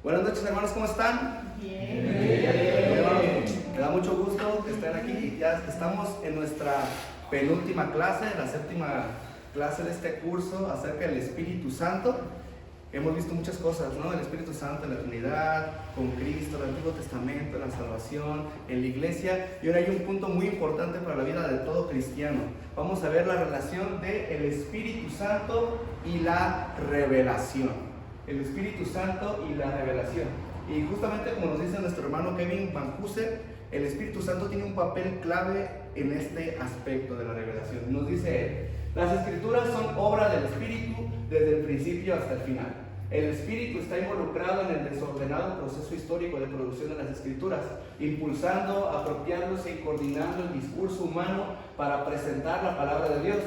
Buenas noches, hermanos, ¿cómo están? Bien. Hermanos, me da mucho gusto que estén aquí. Ya estamos en nuestra penúltima clase, la séptima clase de este curso acerca del Espíritu Santo. Hemos visto muchas cosas, ¿no? El Espíritu Santo, la Trinidad, con Cristo, el Antiguo Testamento, la salvación, en la iglesia. Y ahora hay un punto muy importante para la vida de todo cristiano. Vamos a ver la relación del Espíritu Santo y la revelación. El Espíritu Santo y la revelación. Y justamente como nos dice nuestro hermano Kevin Van Hooser, el Espíritu Santo tiene un papel clave en este aspecto de la revelación. Nos dice él: las Escrituras son obra del Espíritu desde el principio hasta el final. El Espíritu está involucrado en el desordenado proceso histórico de producción de las Escrituras, impulsando, apropiándose y coordinando el discurso humano para presentar la palabra de Dios,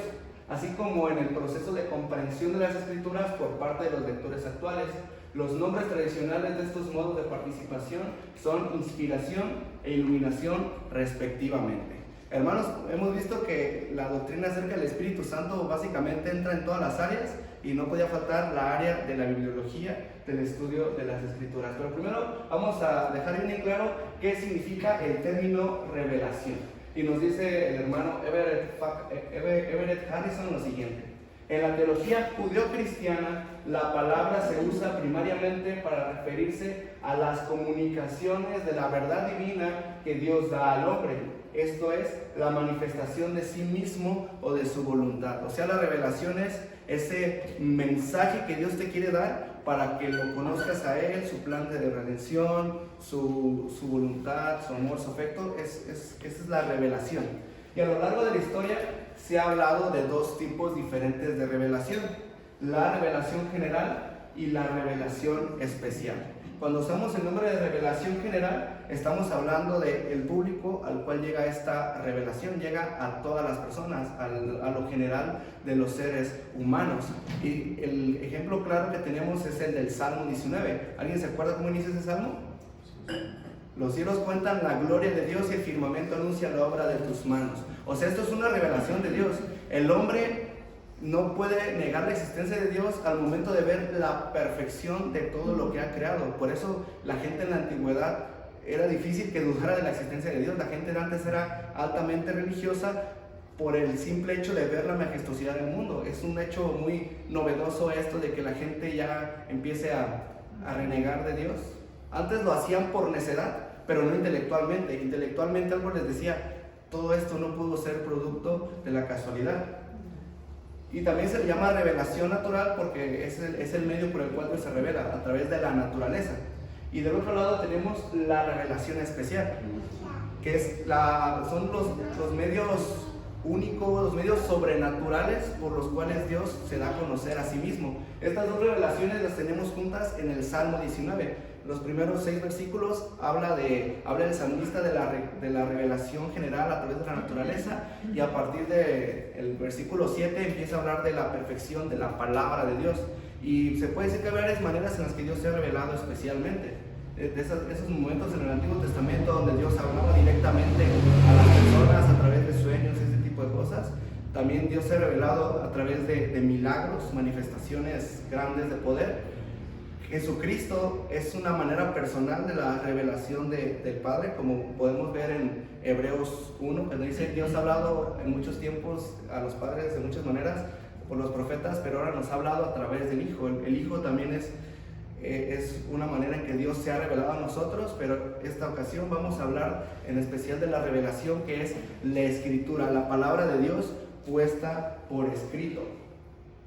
así como en el proceso de comprensión de las Escrituras por parte de los lectores actuales. Los nombres tradicionales de estos modos de participación son inspiración e iluminación respectivamente. Hermanos, hemos visto que la doctrina acerca del Espíritu Santo básicamente entra en todas las áreas y no podía faltar la área de la bibliología, del estudio de las Escrituras. Pero primero vamos a dejar bien claro qué significa el término revelación. Y nos dice el hermano Everett Harrison lo siguiente: en la teología judeo-cristiana, la palabra se usa primariamente para referirse a las comunicaciones de la verdad divina que Dios da al hombre. Esto es, la manifestación de sí mismo o de su voluntad. O sea, la revelación es ese mensaje que Dios te quiere dar para que lo conozcas a Él, su plan de redención, su voluntad, su amor, su afecto. Esa es la revelación. Y a lo largo de la historia se ha hablado de dos tipos diferentes de revelación: la revelación general y la revelación especial. Cuando usamos el nombre de revelación general, estamos hablando del público al cual llega esta revelación, llega a todas las personas, a lo general de los seres humanos. Y el ejemplo claro que tenemos es el del Salmo 19. ¿Alguien se acuerda cómo inicia ese salmo? Los cielos cuentan la gloria de Dios y el firmamento anuncia la obra de tus manos. O sea, esto es una revelación de Dios. El hombre no puede negar la existencia de Dios al momento de ver la perfección de todo lo que ha creado. Por eso la gente en la antigüedad era difícil que dudara de la existencia de Dios. La gente de antes era altamente religiosa por el simple hecho de ver la majestuosidad del mundo. Es un hecho muy novedoso esto de que la gente ya empiece a renegar de Dios. Antes lo hacían por necedad, pero no intelectualmente. Intelectualmente algo les decía: todo esto no pudo ser producto de la casualidad. Y también se le llama revelación natural porque es el medio por el cual Dios se revela, a través de la naturaleza. Y del otro lado tenemos la revelación especial, que son los medios únicos, los medios sobrenaturales por los cuales Dios se da a conocer a sí mismo. Estas dos revelaciones las tenemos juntas en el Salmo 19. Los primeros 6 versículos habla el salmista de la revelación general a través de la naturaleza, y a partir del versículo 7 empieza a hablar de la perfección de la palabra de Dios. Y se puede decir que hay varias maneras en las que Dios se ha revelado especialmente. De esos momentos en el Antiguo Testamento donde Dios hablaba directamente a las personas a través de sueños, ese tipo de cosas. También Dios se ha revelado a través de milagros, manifestaciones grandes de poder. Jesucristo es una manera personal de la revelación del Padre, como podemos ver en Hebreos 1, cuando dice: Dios ha hablado en muchos tiempos a los padres de muchas maneras por los profetas, pero ahora nos ha hablado a través del Hijo. El Hijo también es una manera en que Dios se ha revelado a nosotros, pero esta ocasión vamos a hablar en especial de la revelación, que es la Escritura, la palabra de Dios puesta por escrito.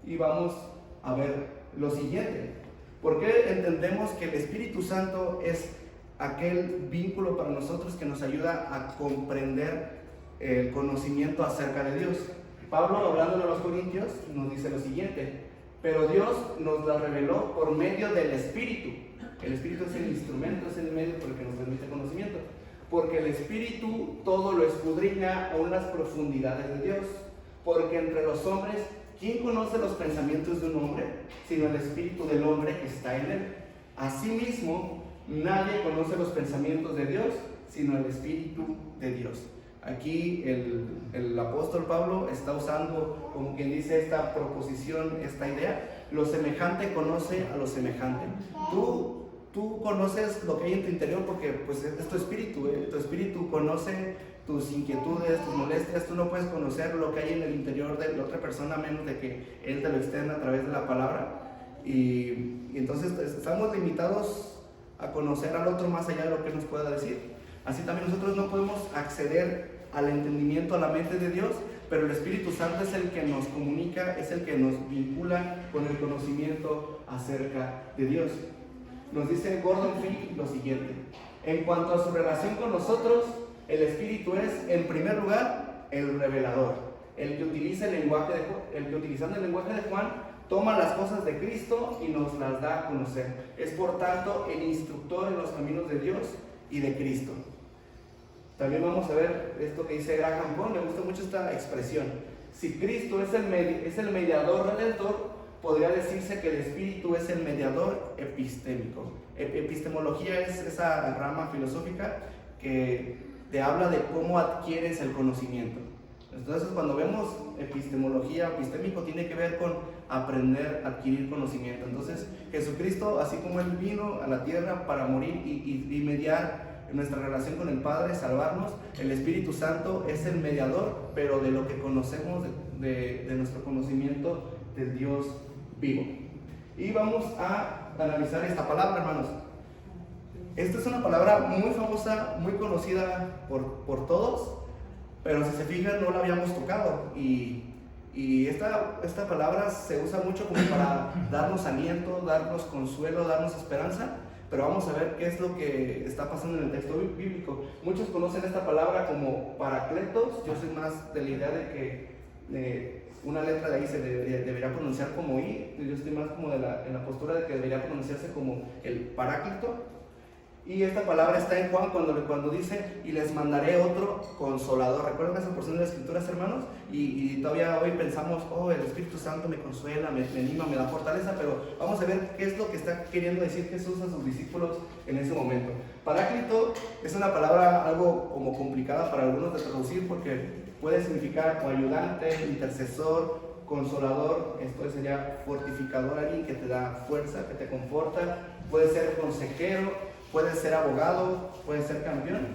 Y vamos a ver lo siguiente: ¿por qué entendemos que el Espíritu Santo es aquel vínculo para nosotros que nos ayuda a comprender el conocimiento acerca de Dios? Pablo, hablando a los Corintios, nos dice lo siguiente: pero Dios nos la reveló por medio del Espíritu. El Espíritu es el instrumento, es el medio por el que nos permite conocimiento. Porque el Espíritu todo lo escudriña aún las profundidades de Dios. Porque entre los hombres, ¿quién conoce los pensamientos de un hombre, sino el espíritu del hombre que está en él? Asimismo, nadie conoce los pensamientos de Dios, sino el Espíritu de Dios. Aquí el apóstol Pablo está usando, como quien dice, esta proposición, esta idea: lo semejante conoce a lo semejante. Tú tú conoces lo que hay en tu interior porque pues es tu espíritu conoce tus inquietudes, tus molestias. Tú no puedes conocer lo que hay en el interior de la otra persona a menos de que él te lo externa a través de la palabra. Y entonces estamos limitados a conocer al otro más allá de lo que él nos pueda decir. Así también nosotros no podemos acceder al entendimiento, a la mente de Dios, pero el Espíritu Santo es el que nos comunica, es el que nos vincula con el conocimiento acerca de Dios. Nos dice Gordon Fee lo siguiente: en cuanto a su relación con nosotros, el Espíritu es, en primer lugar, el revelador, el que utilizando el lenguaje de Juan, toma las cosas de Cristo y nos las da a conocer. Es por tanto el instructor en los caminos de Dios y de Cristo. También vamos a ver esto que dice Graham Bond. Me gusta mucho esta expresión: si Cristo es el mediador redentor, podría decirse que el Espíritu es el mediador epistémico. Epistemología es esa rama filosófica que te habla de cómo adquieres el conocimiento. Entonces, cuando vemos epistemología, epistémico, tiene que ver con aprender a adquirir conocimiento. Entonces, Jesucristo, así como Él vino a la tierra para morir y mediar en nuestra relación con el Padre, salvarnos, el Espíritu Santo es el mediador, pero de lo que conocemos, de nuestro conocimiento del Dios vivo. Y vamos a analizar esta palabra, hermanos. Esta es una palabra muy famosa, muy conocida por todos, pero si se fijan no la habíamos tocado, y esta palabra se usa mucho como para darnos aliento, darnos consuelo, darnos esperanza. Pero vamos a ver qué es lo que está pasando en el texto bíblico. Muchos conocen esta palabra como paracletos. Yo soy más de la idea de que una letra de ahí se debería pronunciar como I. Yo estoy más como en la postura de que debería pronunciarse como el paráclito. Y esta palabra está en Juan cuando dice: y les mandaré otro consolador. ¿Recuerdan esa porción de las Escrituras, hermanos? Y todavía hoy pensamos: oh, el Espíritu Santo me consuela, me anima, me da fortaleza. Pero vamos a ver qué es lo que está queriendo decir Jesús a sus discípulos en ese momento. Paráclito es una palabra algo como complicada para algunos de traducir, porque puede significar ayudante, intercesor, consolador. Esto sería fortificador, alguien que te da fuerza, que te conforta. Puede ser consejero, puede ser abogado, puede ser campeón.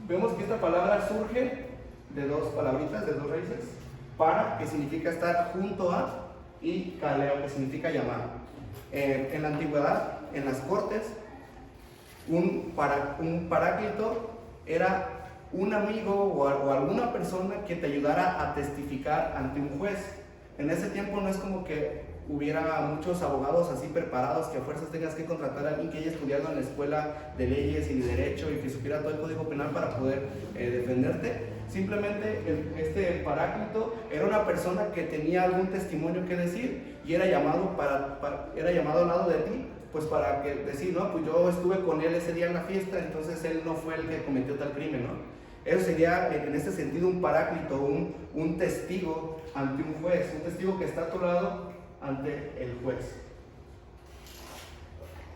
Vemos que esta palabra surge de dos palabritas, de dos raíces: para, que significa estar junto a, y kaleo, que significa llamar. En la antigüedad, en las cortes, un paráclito era un amigo o alguna persona que te ayudara a testificar ante un juez. En ese tiempo no es como que hubiera muchos abogados así preparados, que a fuerzas tengas que contratar a alguien que haya estudiado en la escuela de leyes y de derecho y que supiera todo el código penal para poder defenderte. Simplemente este paráclito era una persona que tenía algún testimonio que decir y era llamado al lado de ti, pues para que decir: no, pues yo estuve con él ese día en la fiesta, entonces él no fue el que cometió tal crimen, ¿no? Eso sería en este sentido un paráclito, un testigo ante un juez, un testigo que está a tu lado ante el juez.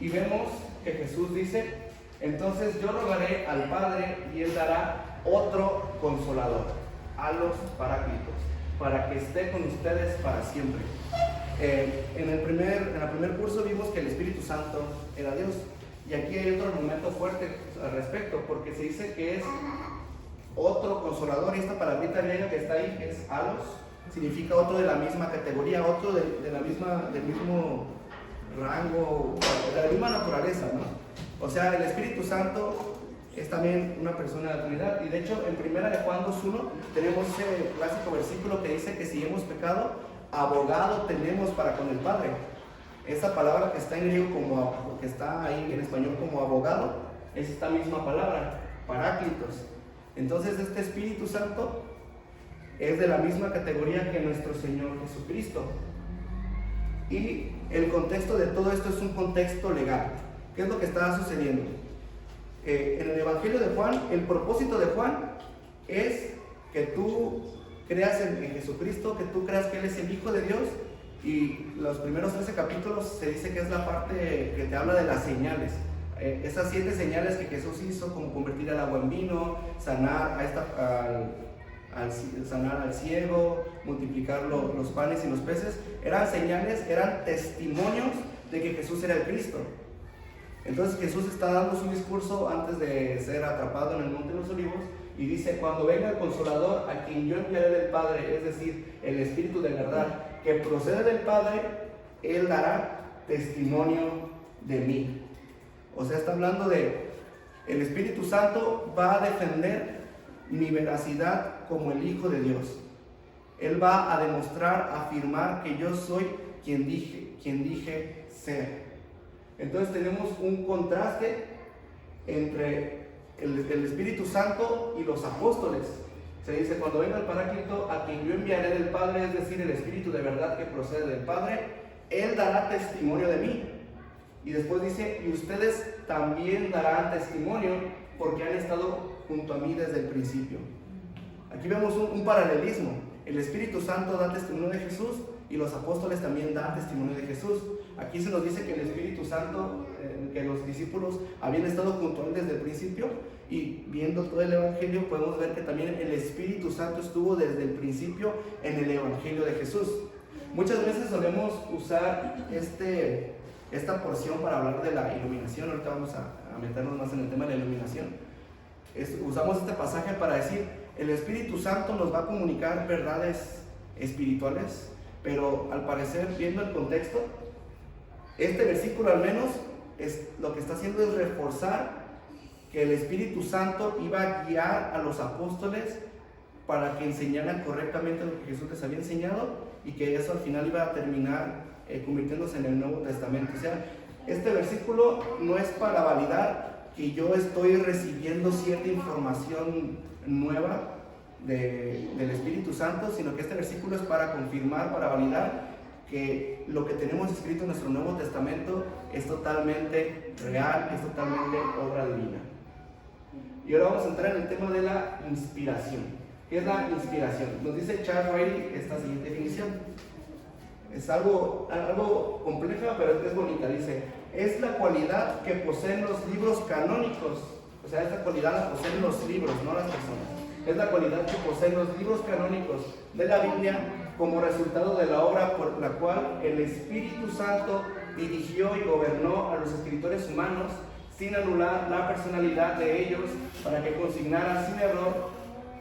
Y vemos que Jesús dice: entonces yo rogaré al Padre y Él dará otro consolador, a los paráclitos, para que esté con ustedes para siempre. En el primer curso vimos que el Espíritu Santo era Dios, y aquí hay otro argumento fuerte al respecto, porque se dice que es otro consolador, y esta palabrita griega que está ahí es alos, significa otro de la misma categoría, otro del mismo rango, de la misma naturaleza, ¿no? O sea, el Espíritu Santo es también una persona de la Trinidad. Y de hecho, en 1 Juan 2:1 tenemos ese clásico versículo que dice que si hemos pecado, abogado tenemos para con el Padre. Esa palabra que está en griego, que está ahí en español como abogado, es esta misma palabra, paráclitos. Entonces, este Espíritu Santo es de la misma categoría que nuestro Señor Jesucristo. Y el contexto de todo esto es un contexto legal. ¿Qué es lo que está sucediendo? En el Evangelio de Juan, el propósito de Juan es que tú creas en Jesucristo, que tú creas que Él es el Hijo de Dios. Y los primeros 13 capítulos se dice que es la parte que te habla de las señales. Esas 7 señales que Jesús hizo, como convertir el agua en vino, sanar al ciego, multiplicar los panes y los peces, eran señales, eran testimonios de que Jesús era el Cristo. Entonces Jesús está dando su discurso antes de ser atrapado en el Monte de los Olivos y dice: cuando venga el Consolador, a quien yo enviaré del Padre, es decir, el Espíritu de verdad, que procede del Padre, Él dará testimonio de mí. O sea, está hablando de el Espíritu Santo va a defender mi veracidad como el Hijo de Dios. Él va a demostrar, a afirmar que yo soy quien dije ser. Entonces tenemos un contraste entre el Espíritu Santo y los apóstoles. Se dice: cuando venga el Paráclito, a quien yo enviaré del Padre, es decir, el Espíritu de verdad que procede del Padre, Él dará testimonio de mí. Y después dice: y ustedes también darán testimonio porque han estado junto a mí desde el principio. Aquí vemos un paralelismo. El Espíritu Santo da testimonio de Jesús y los apóstoles también dan testimonio de Jesús. Aquí se nos dice que el Espíritu Santo, que los discípulos habían estado junto a Él desde el principio, y viendo todo el Evangelio podemos ver que también el Espíritu Santo estuvo desde el principio en el Evangelio de Jesús. Muchas veces solemos usar esta porción para hablar de la iluminación. Ahorita vamos a meternos más en el tema de la iluminación. Usamos este pasaje para decir: el Espíritu Santo nos va a comunicar verdades espirituales, pero al parecer, viendo el contexto, este versículo al menos lo que está haciendo es reforzar que el Espíritu Santo iba a guiar a los apóstoles para que enseñaran correctamente lo que Jesús les había enseñado, y que eso al final iba a terminar convirtiéndose en el Nuevo Testamento. O sea, este versículo no es para validar que yo estoy recibiendo cierta información nueva del Espíritu Santo, sino que este versículo es para confirmar, para validar que lo que tenemos escrito en nuestro Nuevo Testamento es totalmente real, es totalmente obra divina. Y ahora vamos a entrar en el tema de la inspiración. ¿Qué es la inspiración? Nos dice Charles Riley esta siguiente definición. Es algo compleja, pero es bonita. Dice: es la cualidad que poseen los libros canónicos. O sea, esta cualidad la poseen los libros, no las personas. Es la cualidad que poseen los libros canónicos de la Biblia como resultado de la obra por la cual el Espíritu Santo dirigió y gobernó a los escritores humanos sin anular la personalidad de ellos, para que consignaran sin error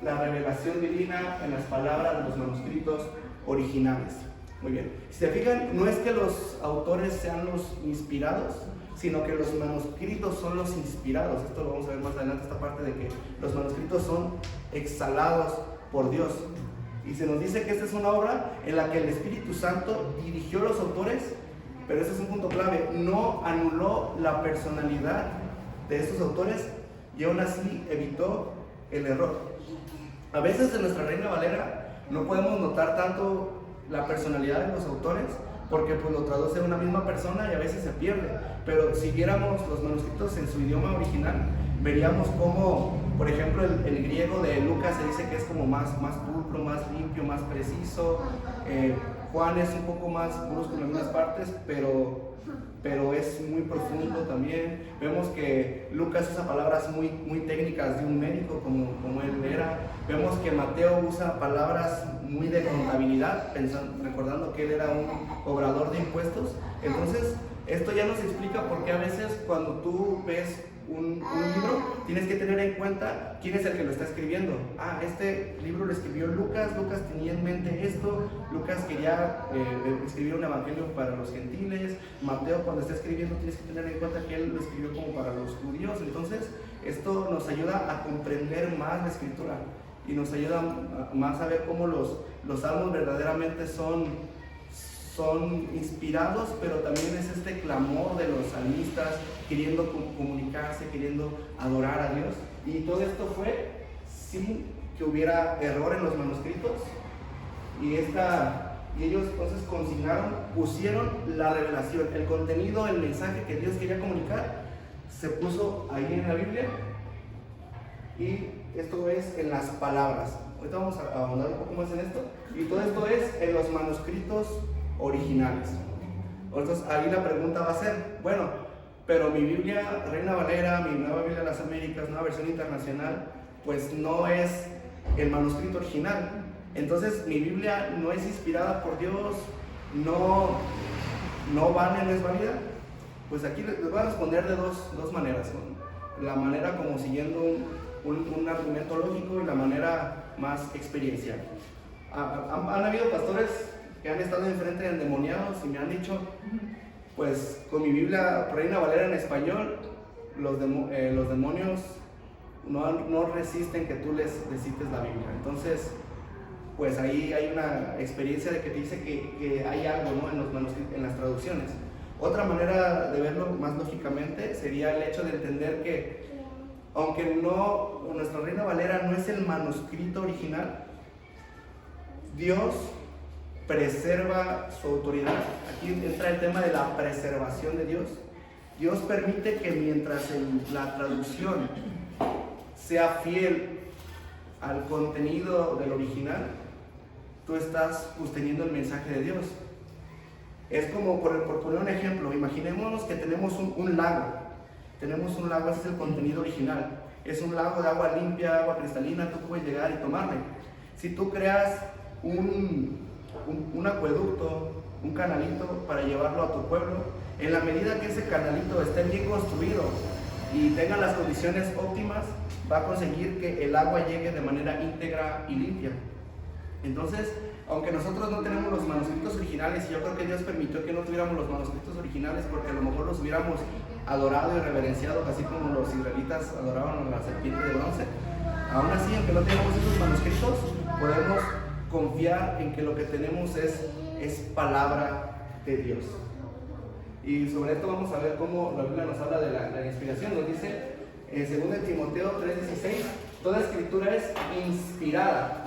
la revelación divina en las palabras de los manuscritos originales. Muy bien. Si se fijan, no es que los autores sean los inspirados, sino que los manuscritos son los inspirados. Esto lo vamos a ver más adelante, esta parte de que los manuscritos son exhalados por Dios. Y se nos dice que esta es una obra en la que el Espíritu Santo dirigió a los autores, pero ese es un punto clave: no anuló la personalidad de estos autores y aún así evitó el error. A veces en nuestra Reina Valera no podemos notar tanto la personalidad de los autores, porque pues lo traduce una misma persona y a veces se pierde. Pero si viéramos los manuscritos en su idioma original, veríamos cómo, por ejemplo, el griego de Lucas se dice que es como más pulcro, más limpio, más preciso. Juan es un poco más brusco en algunas partes, pero es muy profundo también. Vemos que Lucas usa palabras muy técnicas de un médico como él era. Vemos que Mateo usa palabras muy de contabilidad, recordando que él era un cobrador de impuestos. Entonces, esto ya nos explica por qué a veces cuando tú ves un libro, tienes que tener en cuenta quién es el que lo está escribiendo. Este libro lo escribió Lucas tenía en mente esto, Lucas quería escribir un evangelio para los gentiles. Mateo, cuando está escribiendo, tienes que tener en cuenta que él lo escribió como para los judíos. Entonces, esto nos ayuda a comprender más la escritura y nos ayuda más a ver cómo los salmos verdaderamente son inspirados, pero también es este clamor de los salmistas queriendo comunicarse, queriendo adorar a Dios. Y todo esto fue sin que hubiera error en los manuscritos, y ellos entonces pusieron la revelación, el contenido, el mensaje que Dios quería comunicar, se puso ahí en la Biblia, y esto es en las palabras. Ahorita vamos a ahondar un poco más en esto, y todo esto es en los manuscritos originales. Entonces ahí la pregunta va a ser: bueno, pero mi Biblia Reina Valera, mi Nueva Biblia de las Américas, Nueva Versión Internacional, pues no es el manuscrito original. Entonces mi Biblia no es inspirada por Dios, no vale, no es válida. Pues aquí les voy a responder de dos maneras, ¿no? La manera como siguiendo un argumento lógico y la manera más experiencial. Han habido pastores que han estado enfrente de endemoniados y me han dicho, pues con mi Biblia Reina Valera en español, los demonios no resisten que tú les cites la Biblia. Entonces, pues ahí hay una experiencia de que te dice que hay algo, ¿no?, en las traducciones. Otra manera de verlo más lógicamente sería el hecho de entender que, aunque nuestra Reina Valera no es el manuscrito original, Dios preserva su autoridad. Aquí entra el tema de la preservación de Dios. Dios permite que mientras la traducción sea fiel al contenido del original, tú estás sosteniendo el mensaje de Dios. Es como, por poner un ejemplo, imaginémonos que tenemos un lago. Tenemos un lago, ese es el contenido original. Es un lago de agua limpia, agua cristalina, tú puedes llegar y tomarle. Si tú creas un acueducto, un canalito para llevarlo a tu pueblo, en la medida que ese canalito esté bien construido y tenga las condiciones óptimas, va a conseguir que el agua llegue de manera íntegra y limpia. Entonces, aunque nosotros no tenemos los manuscritos originales, y yo creo que Dios permitió que no tuviéramos los manuscritos originales porque a lo mejor los hubiéramos adorado y reverenciado, así como los israelitas adoraban a la serpiente de bronce, aún así, aunque no tengamos esos manuscritos, podemos confiar en que lo que tenemos es palabra de Dios. Y sobre esto vamos a ver cómo la Biblia nos habla de la inspiración. Nos dice en 2 Timoteo 3:16, toda escritura es inspirada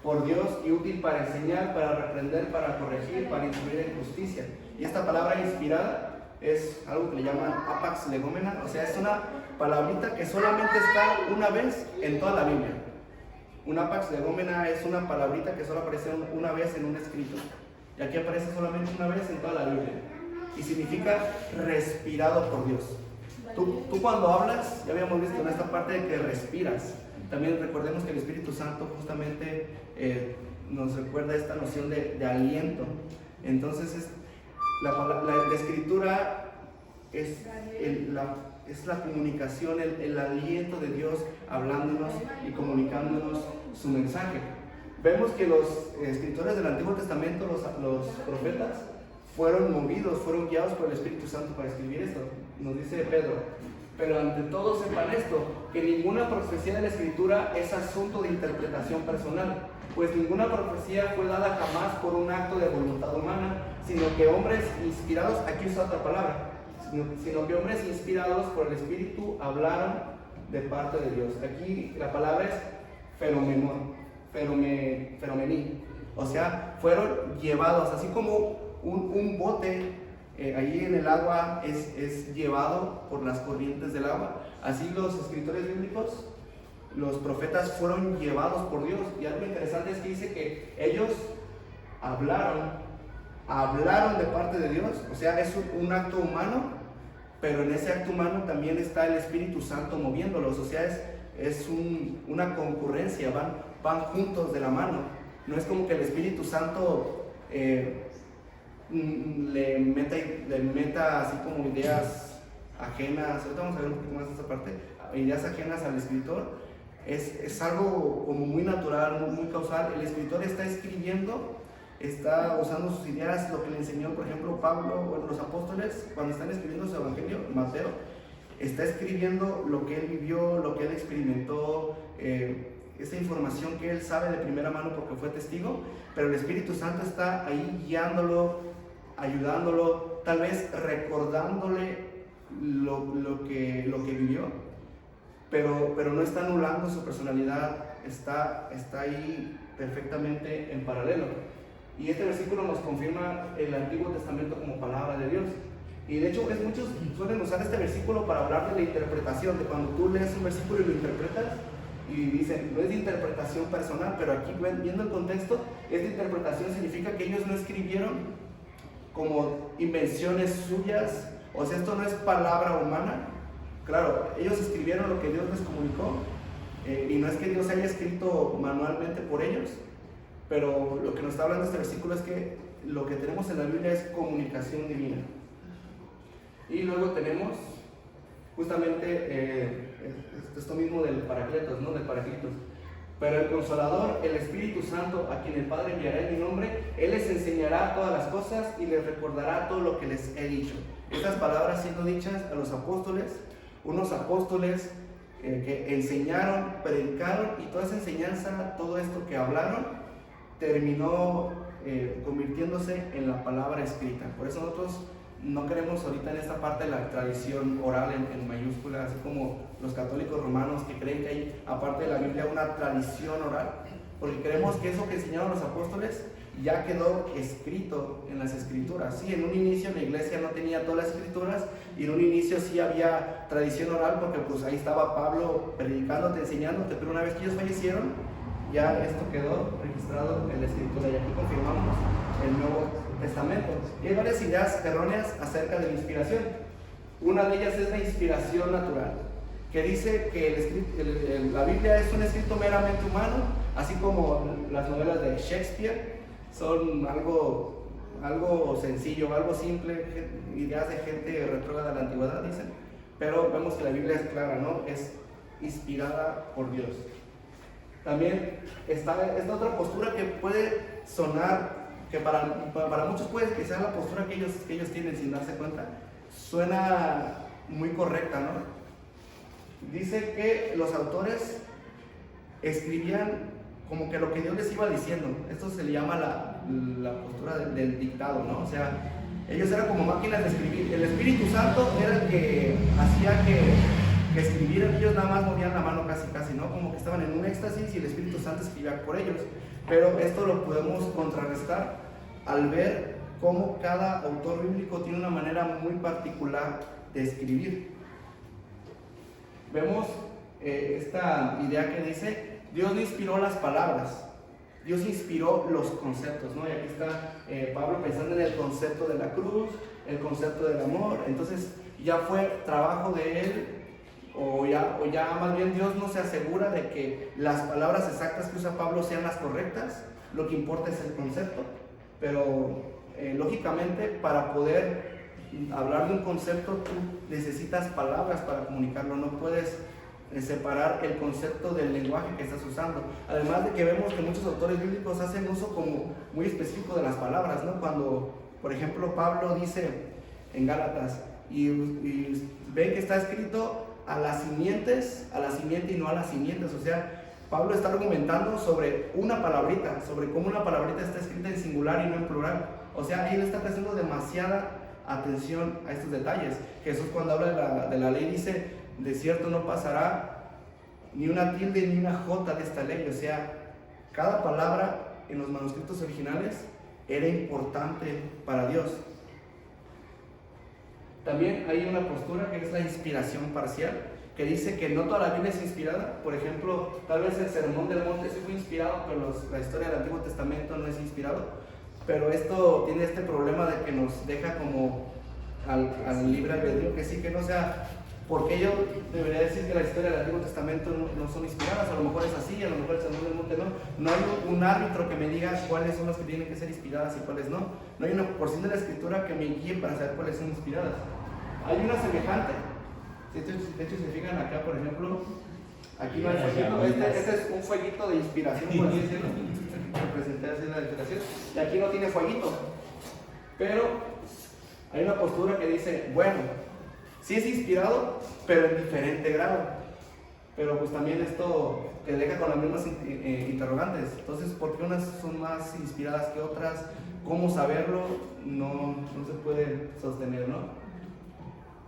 por Dios y útil para enseñar, para reprender, para corregir, para instruir en justicia. Y esta palabra inspirada es algo que le llaman apax legomena, o sea, es una palabrita que solamente está una vez en toda la Biblia. Un apax legomena es una palabrita que solo aparece una vez en un escrito. Y aquí aparece solamente una vez en toda la Biblia. Y significa respirado por Dios. Tú cuando hablas, ya habíamos visto en esta parte de que respiras. También recordemos que el Espíritu Santo justamente nos recuerda esta noción de aliento. Entonces la escritura es la comunicación, el aliento de Dios hablándonos y comunicándonos su mensaje. Vemos que los escritores del Antiguo Testamento, los profetas, fueron movidos, fueron guiados por el Espíritu Santo para escribir esto. Nos dice Pedro, pero ante todo sepan esto, que ninguna profecía de la Escritura es asunto de interpretación personal, pues ninguna profecía fue dada jamás por un acto de voluntad humana, sino que hombres inspirados, aquí usa otra palabra, sino que hombres inspirados por el Espíritu hablaron de parte de Dios. Aquí la palabra es feromení, o sea, fueron llevados, así como un bote ahí en el agua es llevado por las corrientes del agua. Así los escritores bíblicos, los profetas fueron llevados por Dios. Y algo interesante es que dice que ellos hablaron de parte de Dios. O sea, es un acto humano, pero en ese acto humano también está el Espíritu Santo moviéndolos. O sea, es una concurrencia, van juntos de la mano. No es como que el Espíritu Santo le meta así como ideas ajenas. Ahorita vamos a ver un poquito más de esta parte, ideas ajenas al escritor. Es algo como muy natural, muy causal. El escritor está escribiendo, está usando sus ideas, lo que le enseñó, por ejemplo, Pablo o los apóstoles cuando están escribiendo su evangelio. Mateo está escribiendo lo que él vivió, lo que él experimentó, esa información que él sabe de primera mano porque fue testigo, pero el Espíritu Santo está ahí guiándolo, ayudándolo, tal vez recordándole lo que vivió, pero no está anulando su personalidad, está ahí perfectamente en paralelo. Y este versículo nos confirma el Antiguo Testamento como palabra de Dios. Y de hecho, muchos suelen usar este versículo para hablar de la interpretación, de cuando tú lees un versículo y lo interpretas, y dicen, no es de interpretación personal, pero aquí viendo el contexto, esta interpretación significa que ellos no escribieron como invenciones suyas, o sea, esto no es palabra humana. Claro, ellos escribieron lo que Dios les comunicó, y no es que Dios haya escrito manualmente por ellos, pero lo que nos está hablando este versículo es que lo que tenemos en la Biblia es comunicación divina. Y luego tenemos justamente esto mismo del Paracletos, ¿no? Del Paracletos. Pero el Consolador, el Espíritu Santo, a quien el Padre enviará en mi nombre, Él les enseñará todas las cosas y les recordará todo lo que les he dicho. Estas palabras siendo dichas a los apóstoles, unos apóstoles que enseñaron, predicaron, y toda esa enseñanza, todo esto que hablaron, terminó convirtiéndose en la palabra escrita. Por eso nosotros no queremos ahorita en esta parte de la tradición oral en mayúsculas, así como los católicos romanos que creen que hay, aparte de la Biblia, una tradición oral, porque creemos que eso que enseñaron los apóstoles ya quedó escrito en las escrituras. Sí, en un inicio la iglesia no tenía todas las escrituras, y en un inicio sí había tradición oral, porque pues ahí estaba Pablo predicándote, enseñándote, pero una vez que ellos fallecieron, ya esto quedó registrado en la escritura, y aquí confirmamos el Nuevo Testamento. Y hay varias ideas erróneas acerca de la inspiración. Una de ellas es la inspiración natural, que dice que la Biblia es un escrito meramente humano, así como las novelas de Shakespeare son algo sencillo, algo simple, ideas de gente retrógrada de la antigüedad, dicen. Pero vemos que la Biblia es clara, ¿no? Es inspirada por Dios. También está esta otra postura que puede sonar, que para muchos puede que sea la postura que ellos tienen sin darse cuenta, suena muy correcta, ¿no? Dice que los autores escribían como que lo que Dios les iba diciendo. Esto se le llama la postura del dictado, ¿no? O sea, ellos eran como máquinas de escribir. El Espíritu Santo era el que hacía que escribieran, ellos nada más movían la mano casi, ¿no? Como que estaban en un éxtasis y el Espíritu Santo escribía por ellos. Pero esto lo podemos contrarrestar al ver cómo cada autor bíblico tiene una manera muy particular de escribir. Vemos esta idea que dice, Dios no inspiró las palabras, Dios inspiró los conceptos, ¿no? Y aquí está Pablo pensando en el concepto de la cruz, el concepto del amor. Entonces ya fue trabajo de él, o ya más bien Dios no se asegura de que las palabras exactas que usa Pablo sean las correctas, lo que importa es el concepto. Pero lógicamente, para poder hablar de un concepto, tú necesitas palabras para comunicarlo, no puedes separar el concepto del lenguaje que estás usando. Además de que vemos que muchos autores bíblicos hacen uso como muy específico de las palabras, ¿no? Cuando, por ejemplo, Pablo dice en Gálatas, y ven que está escrito a la simiente y no a las simientes. O sea, Pablo está argumentando sobre una palabrita, sobre cómo una palabrita está escrita en singular y no en plural. O sea, él está prestando demasiada atención a estos detalles. Jesús, cuando habla de la ley, dice, de cierto no pasará ni una tilde ni una jota de esta ley. O sea, cada palabra en los manuscritos originales era importante para Dios. También hay una postura que es la inspiración parcial, que dice que no toda la Biblia es inspirada. Por ejemplo, tal vez el Sermón del Monte sí fue inspirado, pero la historia del Antiguo Testamento no es inspirado. Pero esto tiene este problema de que nos deja como al libre albedrío, que sí, que no sea, porque yo debería decir que la historia del Antiguo Testamento no son inspiradas. A lo mejor es así, a lo mejor el Sermón del Monte no. No hay un árbitro que me diga cuáles son las que tienen que ser inspiradas y cuáles no. No hay una porción de la Escritura que me guíe para saber cuáles son inspiradas. Hay una semejante. De hecho, si se fijan acá, por ejemplo, aquí no hay fueguito. Este es un fueguito de inspiración, por así decirlo. Representé así la inspiración. Y aquí no tiene fueguito. Pero hay una postura que dice, bueno, sí es inspirado, pero en diferente grado. Pero pues también esto te deja con las mismas interrogantes. Entonces, ¿por qué unas son más inspiradas que otras? ¿Cómo saberlo? No se puede sostener, ¿no?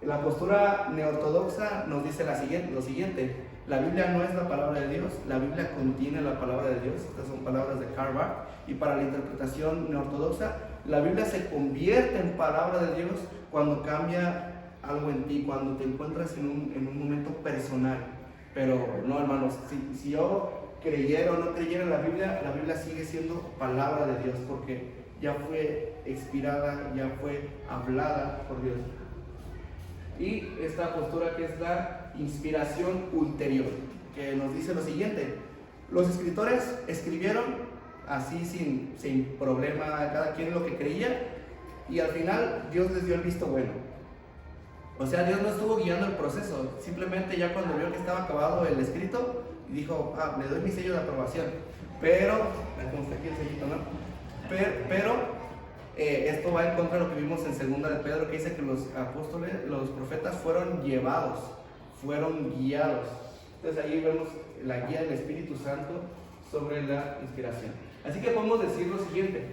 La postura neortodoxa nos dice lo siguiente: la Biblia no es la palabra de Dios, la Biblia contiene la palabra de Dios. Estas son palabras de Karl Barth. Y para la interpretación neortodoxa, la Biblia se convierte en palabra de Dios cuando cambia algo en ti, cuando te encuentras en un momento personal. Pero no, hermanos, si yo creyera o no creyera en la Biblia sigue siendo palabra de Dios, porque ya fue inspirada, ya fue hablada por Dios. Y esta postura que es la inspiración ulterior, que nos dice lo siguiente: los escritores escribieron así sin problema, cada quien lo que creía, y al final Dios les dio el visto bueno. O sea, Dios no estuvo guiando el proceso, simplemente ya cuando vio que estaba acabado el escrito, dijo, le doy mi sello de aprobación. Pero, como está aquí el sellito, ¿no? Esto va en contra de lo que vimos en segunda de Pedro, que dice que los apóstoles, los profetas fueron llevados, fueron guiados. Entonces ahí vemos la guía del Espíritu Santo sobre la inspiración. Así que podemos decir lo siguiente.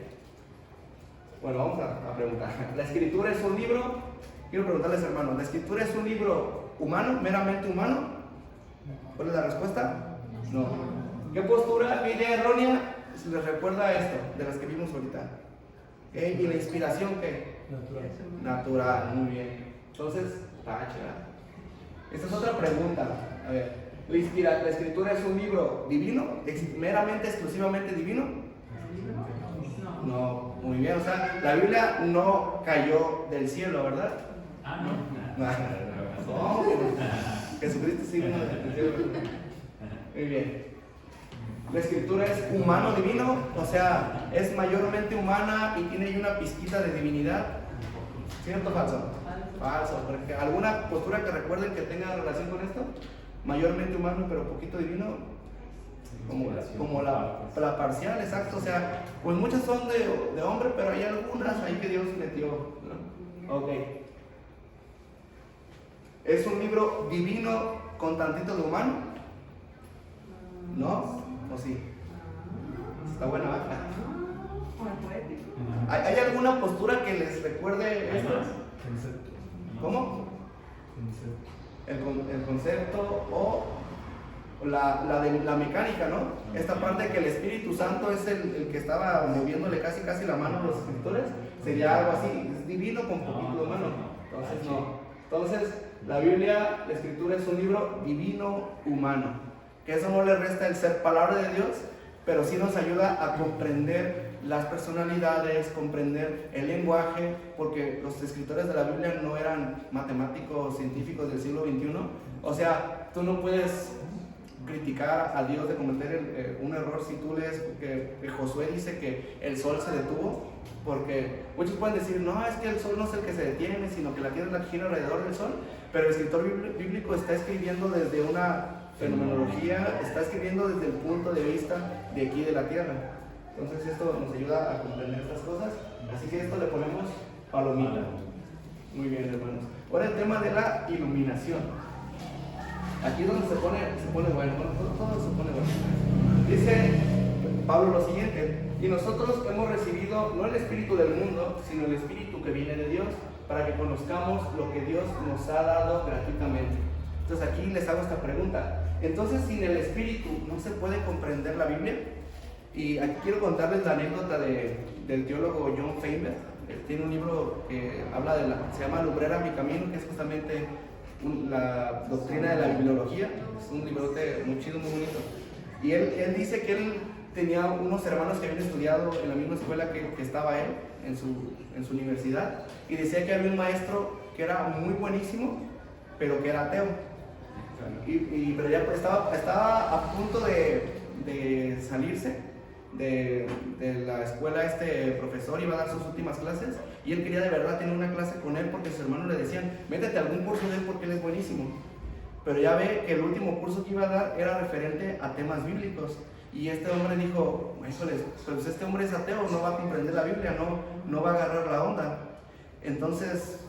Bueno, vamos a preguntar. ¿La Escritura es un libro? Quiero preguntarles, hermanos, ¿la Escritura es un libro humano, meramente humano? ¿Cuál es la respuesta? No. ¿Qué postura, qué idea errónea les recuerda esto de las que vimos ahorita? ¿Y la inspiración qué? Natural, muy bien. Entonces, esta es otra pregunta. A ver, ¿la Escritura es un libro divino? ¿Meramente, exclusivamente divino? No, muy bien. O sea, la Biblia no cayó del cielo, ¿verdad? No, Jesucristo sí vino del cielo. Muy bien. La Escritura es humano divino, o sea, es mayormente humana y tiene ahí una pizquita de divinidad. ¿Cierto o falso? Falso, porque alguna postura que recuerden que tenga relación con esto, mayormente humano pero poquito divino, como la parcial, exacto. O sea, pues muchas son de hombre, pero hay algunas ahí que Dios metió, ¿no? Ok. ¿Es un libro divino con tantito de humano? ¿No? ¿O sí? Está buena, ¿verdad? ¿Hay alguna postura que les recuerde esto? ¿Cómo? El concepto o la mecánica, ¿no? Esta parte que el Espíritu Santo es el que estaba moviéndole casi la mano a los escritores, sería algo así, es divino con poquito de mano. Entonces no. Entonces, la Biblia, la Escritura es un libro divino humano. Que eso no le resta el ser palabra de Dios, pero sí nos ayuda a comprender las personalidades, comprender el lenguaje, porque los escritores de la Biblia no eran matemáticos científicos del siglo XXI. O sea, tú no puedes criticar a Dios de cometer un error si tú lees que Josué dice que el sol se detuvo, porque muchos pueden decir, no, es que el sol no es el que se detiene, sino que la tierra es la que gira alrededor del sol, pero el escritor bíblico está escribiendo desde una fenomenología, está escribiendo desde el punto de vista de aquí de la tierra. Entonces esto nos ayuda a comprender estas cosas, así que esto le ponemos palomita. Muy bien, hermanos. Ahora el tema de la iluminación. Aquí es donde se pone bueno, todo se pone bueno. Dice Pablo lo siguiente: y nosotros hemos recibido no el espíritu del mundo, sino el espíritu que viene de Dios, para que conozcamos lo que Dios nos ha dado gratuitamente. Entonces aquí les hago esta pregunta. Entonces, sin el espíritu no se puede comprender la Biblia. Y aquí quiero contarles la anécdota del teólogo John Feinberg. Él tiene un libro que habla se llama Lumbrera mi camino, que es justamente la doctrina de la bibliología. Es un librote muy chido, muy bonito. Y él dice que él tenía unos hermanos que habían estudiado en la misma escuela que estaba él, en su universidad, y decía que había un maestro que era muy buenísimo, pero que era ateo. Pero ya estaba a punto de salirse de la escuela. Este profesor iba a dar sus últimas clases y él quería de verdad tener una clase con él, porque sus hermanos le decían, métete a algún curso de él porque él es buenísimo. Pero ya ve que el último curso que iba a dar era referente a temas bíblicos, y este hombre dijo, híjoles, pues este hombre es ateo, no va a comprender la Biblia, no va a agarrar la onda. Entonces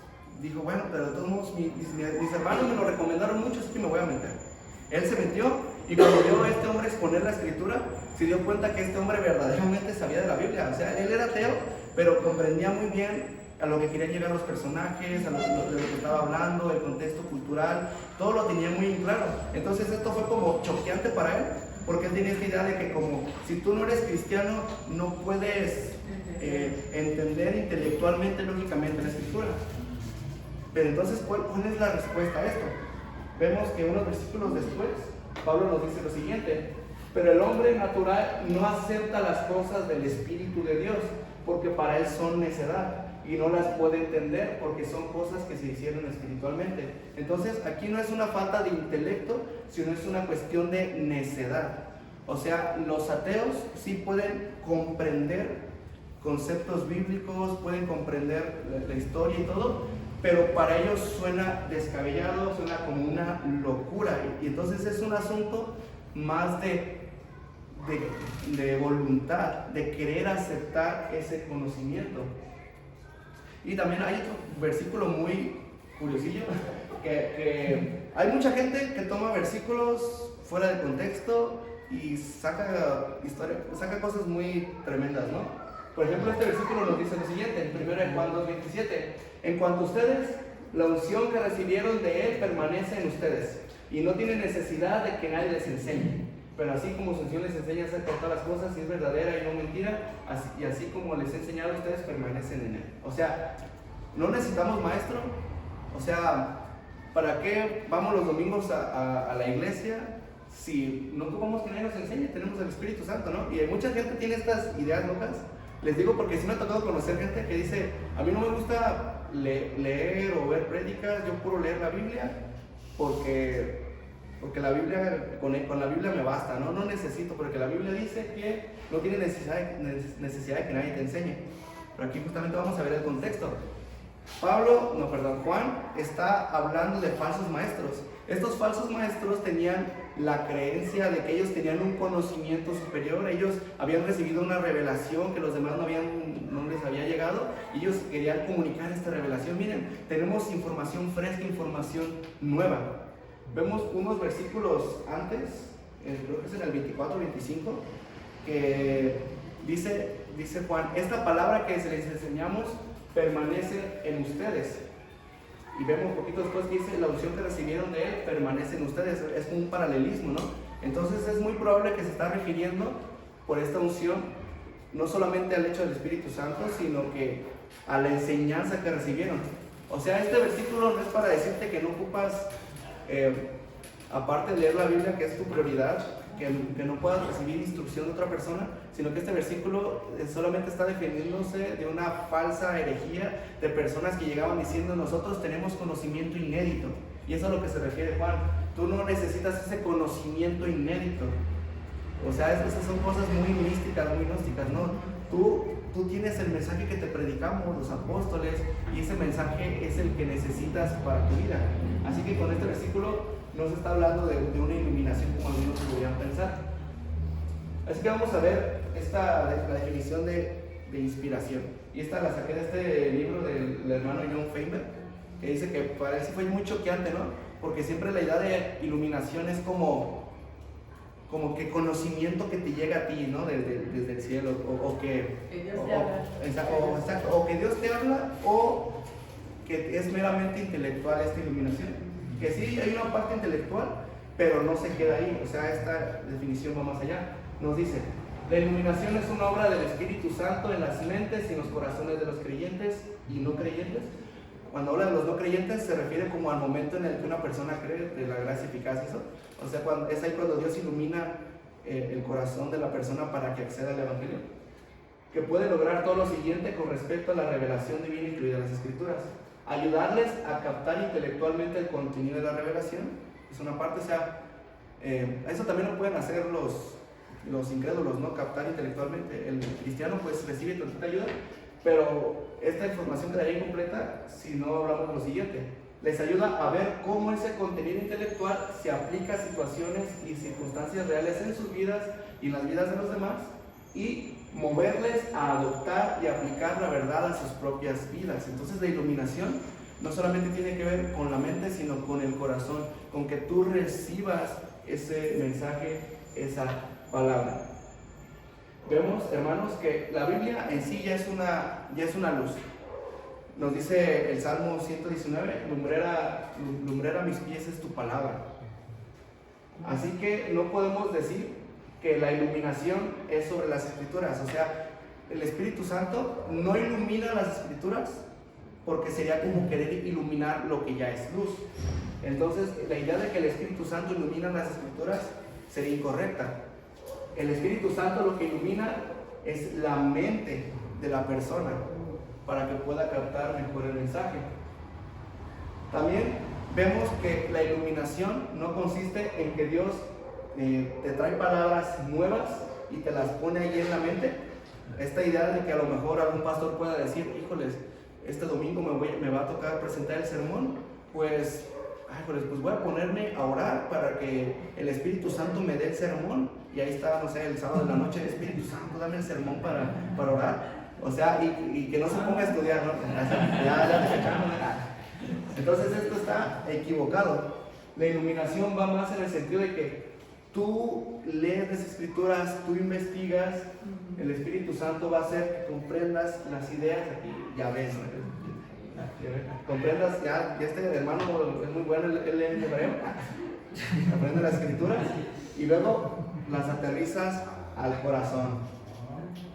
dijo, bueno, pero de todos modos mis hermanos me lo recomendaron mucho, así que me voy a meter. Él se metió, y cuando vio a este hombre exponer la escritura, se dio cuenta que este hombre verdaderamente sabía de la Biblia. O sea, él era ateo, pero comprendía muy bien a lo que querían llegar los personajes, a lo que estaba hablando, el contexto cultural, todo lo tenía muy claro. Entonces esto fue como choqueante para él, porque él tenía esta idea de que como si tú no eres cristiano, no puedes entender intelectualmente, lógicamente la escritura. Pero entonces, ¿cuál es la respuesta a esto? Vemos que unos versículos después, Pablo nos dice lo siguiente: pero el hombre natural no acepta las cosas del Espíritu de Dios, porque para él son necedad, y no las puede entender porque son cosas que se hicieron espiritualmente. Entonces, aquí no es una falta de intelecto, sino es una cuestión de necedad. O sea, los ateos sí pueden comprender conceptos bíblicos, pueden comprender la historia y todo, pero para ellos suena descabellado, suena como una locura. Y entonces es un asunto más de voluntad, de querer aceptar ese conocimiento. Y también hay otro versículo muy curiosillo, que hay mucha gente que toma versículos fuera de contexto y saca cosas muy tremendas, ¿no? Por ejemplo, este versículo nos dice lo siguiente, en 1 Juan 2:27: en cuanto a ustedes, la unción que recibieron de Él permanece en ustedes, y no tienen necesidad de que nadie les enseñe. Pero así como su unción les enseña acerca de todas las cosas, si es verdadera y no mentira, y así como les he enseñado, ustedes permanecen en Él. O sea, no necesitamos maestro. O sea, ¿para qué vamos los domingos a la iglesia si no ocupamos que nadie nos enseñe? Tenemos el Espíritu Santo, ¿no? Y hay mucha gente que tiene estas ideas locas. Les digo porque sí me ha tocado conocer gente que dice: a mí no me gusta leer o ver prédicas, yo puro leer la Biblia porque la Biblia, con la Biblia me basta, ¿no? No necesito, porque la Biblia dice que no tiene necesidad de que nadie te enseñe. Pero aquí justamente vamos a ver el contexto. Juan está hablando de falsos maestros. Estos falsos maestros tenían la creencia de que ellos tenían un conocimiento superior. Ellos habían recibido una revelación que los demás no les había llegado, y ellos querían comunicar esta revelación. Miren, tenemos información fresca, información nueva. Vemos unos versículos antes, creo que es en el 24-25, que dice Juan: esta palabra que les enseñamos permanece en ustedes. Y vemos un poquito después que dice: la unción que recibieron de Él permanece en ustedes. Es un paralelismo, ¿no? Entonces es muy probable que se está refiriendo por esta unción no solamente al hecho del Espíritu Santo, sino que a la enseñanza que recibieron. O sea, este versículo no es para decirte que no ocupas, aparte de leer la Biblia, que es tu prioridad, que no puedas recibir instrucción de otra persona, sino que este versículo solamente está defendiéndose de una falsa herejía de personas que llegaban diciendo: nosotros tenemos conocimiento inédito. Y eso es a lo que se refiere Juan. Tú no necesitas ese conocimiento inédito. O sea, esas son cosas muy místicas, muy gnósticas, ¿no? Tú tienes el mensaje que te predicamos los apóstoles, y ese mensaje es el que necesitas para tu vida. Así que con este versículo no se está hablando de una iluminación como algunos podrían pensar. Así que vamos a ver la definición de inspiración. Y esta la saqué de este libro del hermano John Feinberg, que dice que para él sí fue muy choqueante, ¿no? Porque siempre la idea de iluminación es como que conocimiento que te llega a ti, ¿no? Desde el cielo, o que Dios te habla. Exacto, o que Dios te habla, o que es meramente intelectual esta iluminación. Que sí hay una parte intelectual, pero no se queda ahí. O sea, esta definición va más allá. Nos dice: la iluminación es una obra del Espíritu Santo en las mentes y en los corazones de los creyentes y no creyentes. Cuando habla de los no creyentes, se refiere como al momento en el que una persona cree, de la gracia eficaz, eso. O sea, es ahí cuando Dios ilumina el corazón de la persona para que acceda al Evangelio. Que puede lograr todo lo siguiente con respecto a la revelación divina incluida en las Escrituras: ayudarles a captar intelectualmente el contenido de la revelación. Es una parte, o sea, eso también lo pueden hacer los incrédulos, ¿no? Captar intelectualmente. El cristiano pues recibe tanta ayuda, pero esta información quedaría incompleta si no hablamos de lo siguiente: les ayuda a ver cómo ese contenido intelectual se aplica a situaciones y circunstancias reales en sus vidas y en las vidas de los demás, y moverles a adoptar y aplicar la verdad a sus propias vidas. Entonces la iluminación no solamente tiene que ver con la mente, sino con el corazón, con que tú recibas ese mensaje, esa palabra. Vemos, hermanos, que la Biblia en sí ya es una luz. Nos dice el Salmo 119: lumbrera mis pies es tu palabra. Así que no podemos decir que la iluminación es sobre las Escrituras. O sea, el Espíritu Santo no ilumina las Escrituras, porque sería como querer iluminar lo que ya es luz. Entonces, la idea de que el Espíritu Santo ilumina las Escrituras sería incorrecta. El Espíritu Santo lo que ilumina es la mente de la persona, para que pueda captar mejor el mensaje. También vemos que la iluminación no consiste en que Dios te trae palabras nuevas y te las pone ahí en la mente. Esta idea de que a lo mejor algún pastor pueda decir: híjoles, este domingo me va a tocar presentar el sermón, pues voy a ponerme a orar para que el Espíritu Santo me dé el sermón. Y ahí está, no sé, el sábado de la noche, el Espíritu Santo, dame el sermón para orar. O sea, y que no se ponga a estudiar, ¿no? Ya te echaron, ¿no? Entonces esto está equivocado. La iluminación va más en el sentido de que tú lees las escrituras, tú investigas, el Espíritu Santo va a hacer que comprendas las ideas, aquí ya ves, ¿no? Comprendas, ya este hermano es muy bueno, él lee en hebreo, aprende las escrituras y luego las aterrizas al corazón.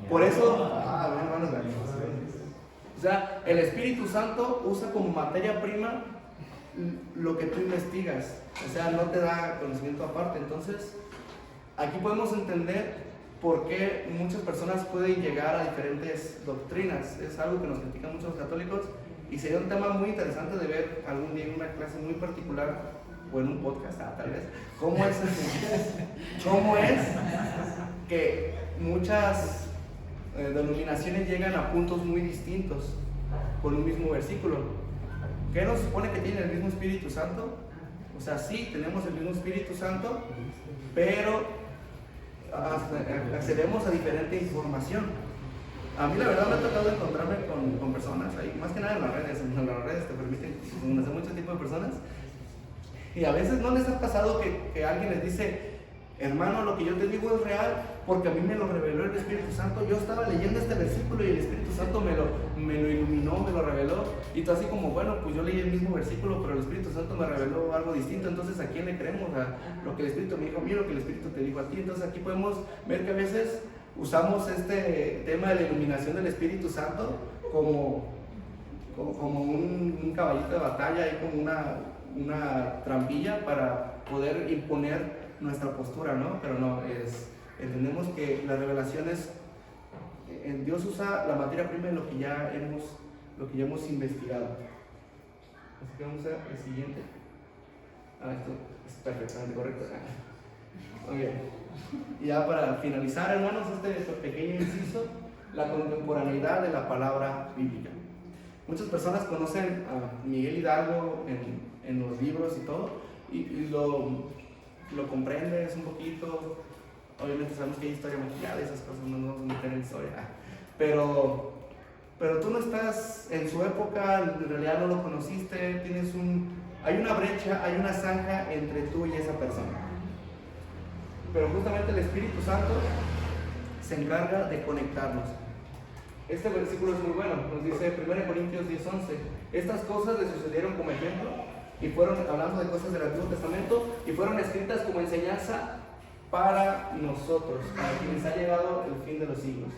Por eso, hermanos, o sea, el Espíritu Santo usa como materia prima lo que tú investigas, o sea, no te da conocimiento aparte. Entonces, aquí podemos entender por qué muchas personas pueden llegar a diferentes doctrinas. Es algo que nos critican muchos católicos y sería un tema muy interesante de ver algún día en una clase muy particular o en un podcast, tal vez, cómo es que muchas denominaciones llegan a puntos muy distintos con un mismo versículo. ¿Qué nos supone que tiene el mismo Espíritu Santo? O sea, sí, tenemos el mismo Espíritu Santo, pero accedemos a diferente información. A mí la verdad me ha tocado encontrarme con personas, ahí, más que nada en las redes te permiten conocer muchos tipos de personas, y a veces no les ha pasado que alguien les dice, hermano, lo que yo te digo es real, porque a mí me lo reveló el Espíritu Santo. Yo estaba leyendo este versículo y el Espíritu Santo me lo iluminó, me lo reveló, y tú así como, bueno, pues yo leí el mismo versículo, pero el Espíritu Santo me reveló algo distinto. Entonces, ¿a quién le creemos? ¿A lo que el Espíritu me dijo a mí, lo que el Espíritu te dijo a ti? Entonces aquí podemos ver que a veces usamos este tema de la iluminación del Espíritu Santo como un caballito de batalla y como una trampilla para poder imponer nuestra postura, ¿no? Pero no, entendemos que las revelaciones, Dios usa la materia prima de lo que ya hemos investigado. Así que vamos a el siguiente. Esto es perfectamente correcto. Muy bien. Y ya para finalizar, hermanos, este pequeño inciso, la contemporaneidad de la palabra bíblica. Muchas personas conocen a Miguel Hidalgo en los libros y todo, y lo comprendes un poquito. Obviamente sabemos que hay historia maquillada y esas cosas, no nos vamos a meter en historia, pero tú no estás en su época, en realidad no lo conociste, hay una brecha, hay una zanja entre tú y esa persona. Pero justamente el Espíritu Santo se encarga de conectarnos. Este versículo es muy bueno, nos dice 1 Corintios 10:11, estas cosas le sucedieron como ejemplo y fueron, hablando de cosas del Antiguo Testamento, y fueron escritas como enseñanza para nosotros, para quienes ha llegado el fin de los siglos.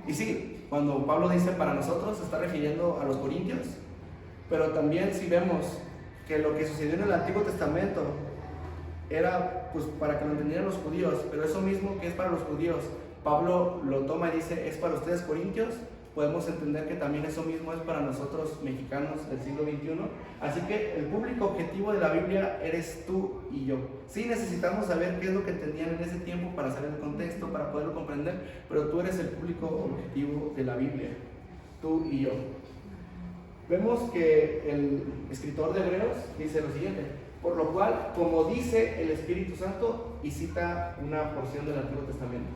Y sí, cuando Pablo dice para nosotros, se está refiriendo a los corintios, pero también si vemos que lo que sucedió en el Antiguo Testamento era pues para que lo entendieran los judíos, pero eso mismo que es para los judíos, Pablo lo toma y dice, es para ustedes corintios, podemos entender que también eso mismo es para nosotros mexicanos del siglo XXI. Así que el público objetivo de la Biblia eres tú y yo. Sí necesitamos saber qué es lo que entendían en ese tiempo para saber el contexto, para poderlo comprender, pero tú eres el público objetivo de la Biblia, tú y yo. Vemos que el escritor de Hebreos dice lo siguiente, por lo cual, como dice el Espíritu Santo, y cita una porción del Antiguo Testamento.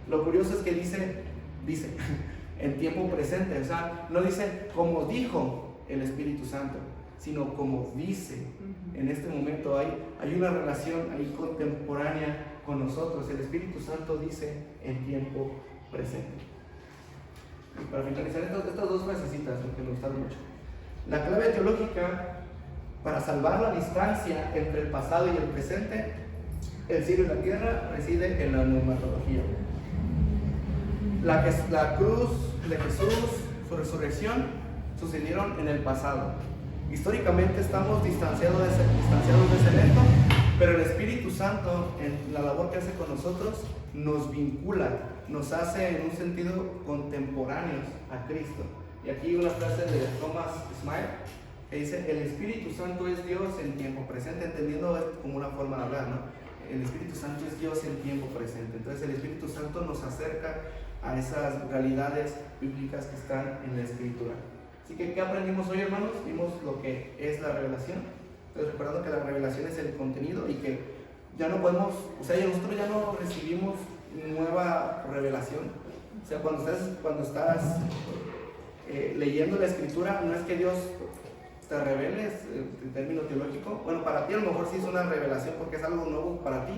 Lo curioso es que dice en tiempo presente, o sea, no dice como dijo el Espíritu Santo, sino como dice. En este momento hay una relación ahí contemporánea con nosotros. El Espíritu Santo dice en tiempo presente. Y para finalizar estas dos frasecitas, que me gustaron mucho. La clave teológica para salvar la distancia entre el pasado y el presente, el cielo y la tierra, reside en la neumatología. La cruz de Jesús, su resurrección, sucedieron en el pasado. Históricamente estamos distanciados de ese evento, pero el Espíritu Santo, en la labor que hace con nosotros, nos vincula, nos hace en un sentido contemporáneos a Cristo. Y aquí una frase de Thomas Smile que dice, el Espíritu Santo es Dios en tiempo presente, entendiendo esto como una forma de hablar, ¿no? El Espíritu Santo es Dios en tiempo presente. Entonces el Espíritu Santo nos acerca a esas realidades bíblicas que están en la Escritura. Así que, ¿qué aprendimos hoy, hermanos? Vimos lo que es la revelación. Entonces, recordando que la revelación es el contenido y que ya no podemos, o sea, nosotros ya no recibimos nueva revelación. O sea, cuando estás leyendo la escritura, no es que Dios te revele en término teológico. Bueno, para ti a lo mejor sí es una revelación porque es algo nuevo para ti,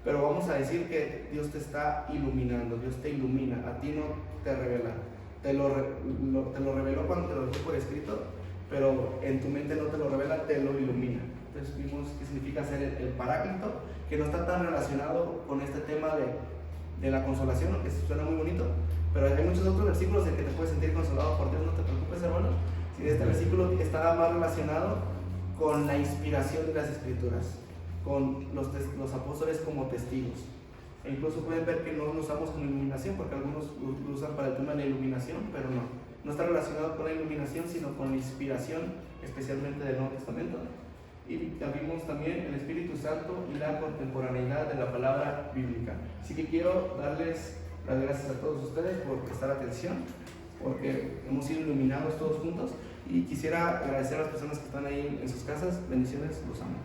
pero vamos a decir que Dios te está iluminando, Dios te ilumina, a ti no te revela. Te lo reveló cuando te lo dejó por escrito, pero en tu mente no te lo revela, te lo ilumina. Entonces vimos qué significa ser el paráclito, que no está tan relacionado con este tema de la consolación, aunque suena muy bonito, pero hay muchos otros versículos en que te puedes sentir consolado por Dios, no te preocupes, hermano. Si este versículo está más relacionado con la inspiración de las escrituras, con los apóstoles como testigos. E incluso pueden ver que no lo usamos como iluminación, porque algunos lo usan para el tema de la iluminación, pero no está relacionado con la iluminación, sino con la inspiración, especialmente del Nuevo Testamento. Y vimos también el Espíritu Santo y la contemporaneidad de la palabra bíblica. Así que quiero darles las gracias a todos ustedes por prestar atención, porque hemos sido iluminados todos juntos, y quisiera agradecer a las personas que están ahí en sus casas. Bendiciones, los amo.